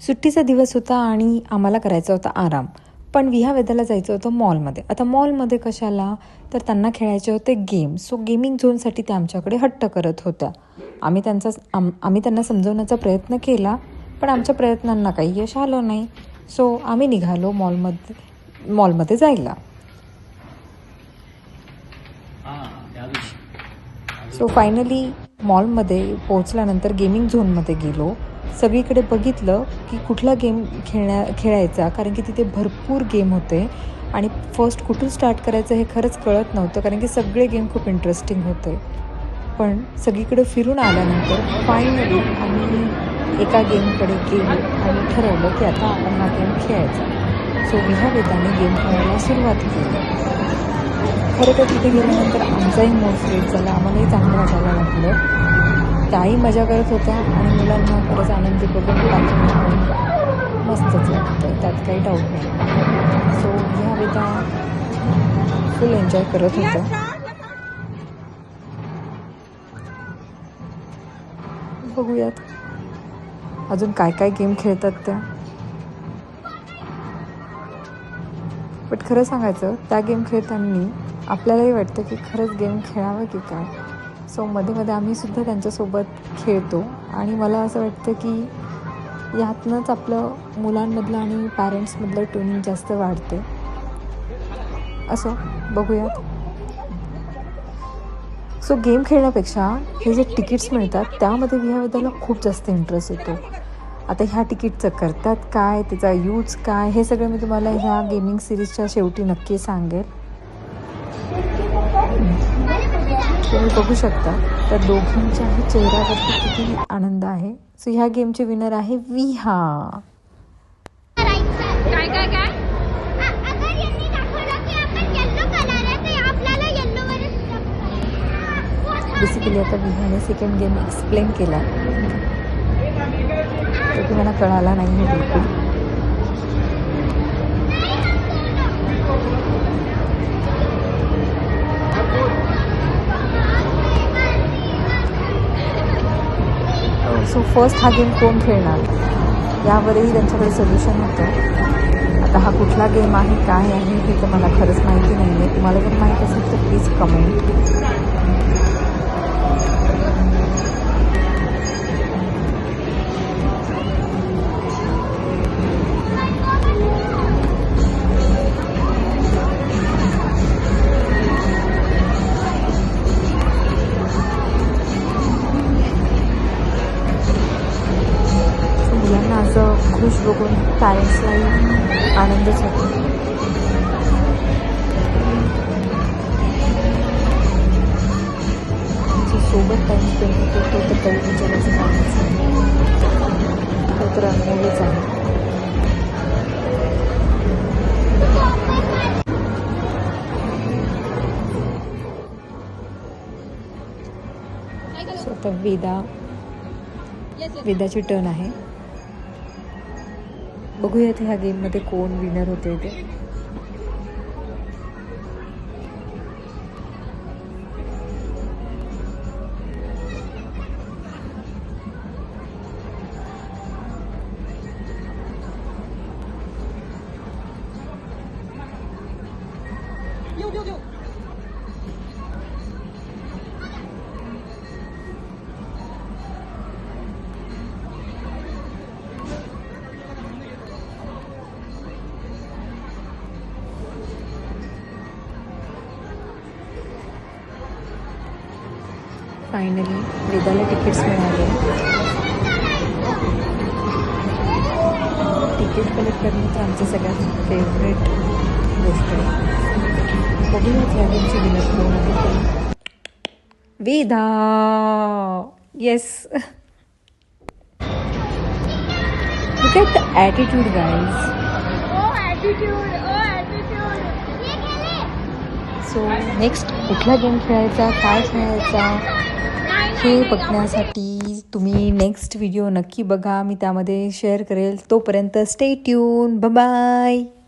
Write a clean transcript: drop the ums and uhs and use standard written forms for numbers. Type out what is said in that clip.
सुट्टीचा दिवस होता आणि आम्हाला करायचा होता आराम. पण विहावेदाला जायचं होतं मॉलमध्ये. आता मॉलमध्ये कशाला, तर त्यांना खेळायचे होते गेम. सो गेमिंग झोनसाठी त्या आमच्याकडे हट्ट करत होत्या. आम्ही त्यांना समजवण्याचा प्रयत्न केला, पण आमच्या प्रयत्नांना काही यश आलं नाही. सो आम्ही निघालो मॉलमध्ये जायला. सो फायनली मॉलमध्ये पोहोचल्यानंतर गेमिंग झोनमध्ये गेलो. सगळीकडे बघितलं की कुठला गेम खेळायचा, कारण की तिथे भरपूर गेम होते आणि फर्स्ट कुठून स्टार्ट करायचं हे खरंच कळत नव्हतं, कारण की सगळे गेम खूप इंटरेस्टिंग होते. पण सगळीकडे फिरून आल्यानंतर फायनली आम्ही एका गेमकडे गेलो आणि ठरवलं की आता आपण हा गेम खेळायचा. सो विहावेदाने गेम खेळायला सुरुवात केली. खरं तर तिथे गेल्यानंतर आमचाही मूड फ्रेश झाला, आम्हालाही चांगलं वाटायला लागलं. त्याही मजा करत होत्या आणि मुलांना खरंच आनंदी बघून मस्तच वाटतं, त्यात काही डाऊट नाही. सो विहावेदा फुल एन्जॉय करत होत्या. बघूयात अजून काय काय गेम खेळतात त्या. बट खरं सांगायचं, त्या गेम खेळताना आपल्यालाही वाटतं की खरंच गेम खेळावं की काय. सो मध्ये मध्ये आम्हीसुद्धा त्यांच्यासोबत खेळतो आणि मला असं वाटतं की यातनंच आपलं मुलांमधलं आणि पॅरेंट्समधलं ट्युनिंग जास्त वाढते. असं बघूयात. सो गेम खेळण्यापेक्षा हे जे तिकीट्स मिळतात त्यामध्ये विहावेदाला खूप जास्त इंटरेस्ट येतो. आता ह्या तिकीटचं करतात काय, त्याचा यूज काय, हे सगळं मी तुम्हाला ह्या गेमिंग सिरीजच्या शेवटी नक्की सांगेल. तुम्ही बघू शकता त्या दोघींच्याही चेहऱ्यावरती किती आनंद आहे. सो ह्या गेमचे विनर आहे विहा. बेसिकली आता विहाने सेकंड गेम एक्सप्लेन केला, तो की मला कळाला नाही आहे बिलकुल. सो फर्स्ट हा गेम कोण खेळणार यावरही त्यांच्याकडे सोल्युशन होतं. आता हा कुठला गेम आहे, काय आहे हे तर मला खरंच माहिती नाही आहे. तुम्हाला जर माहीत असेल तर प्लीज कमेंट. मुलांना असं खुश बघून पॅरेंट्सलाही आनंदच होतो. सोबत टाईम स्पेंड होतो तो तर काही विचारायचं कामच नाही, तो तर अनुभवच आहे. सो आता वेदाची टर्न आहे. बघूयात ह्या गेममध्ये कोण विनर होते ते. फायनली वेदाला तिकीट्स मिळाले. तिकीट कलेक्ट करणं तर आमचं सगळ्यात फेवरेट गोष्ट आहे. बघूयात या गेमची विनर कोण आहे. Veda, yes. Look at the attitude guys. So next कुठला गेम खेळायचा, काय खेळायचा हे बघण्यासाठी तुम्ही नेक्स्ट व्हिडिओ नक्की बघा. मी त्यामध्ये शेअर करेल. तोपर्यंत स्टे ट्यून. Bye bye.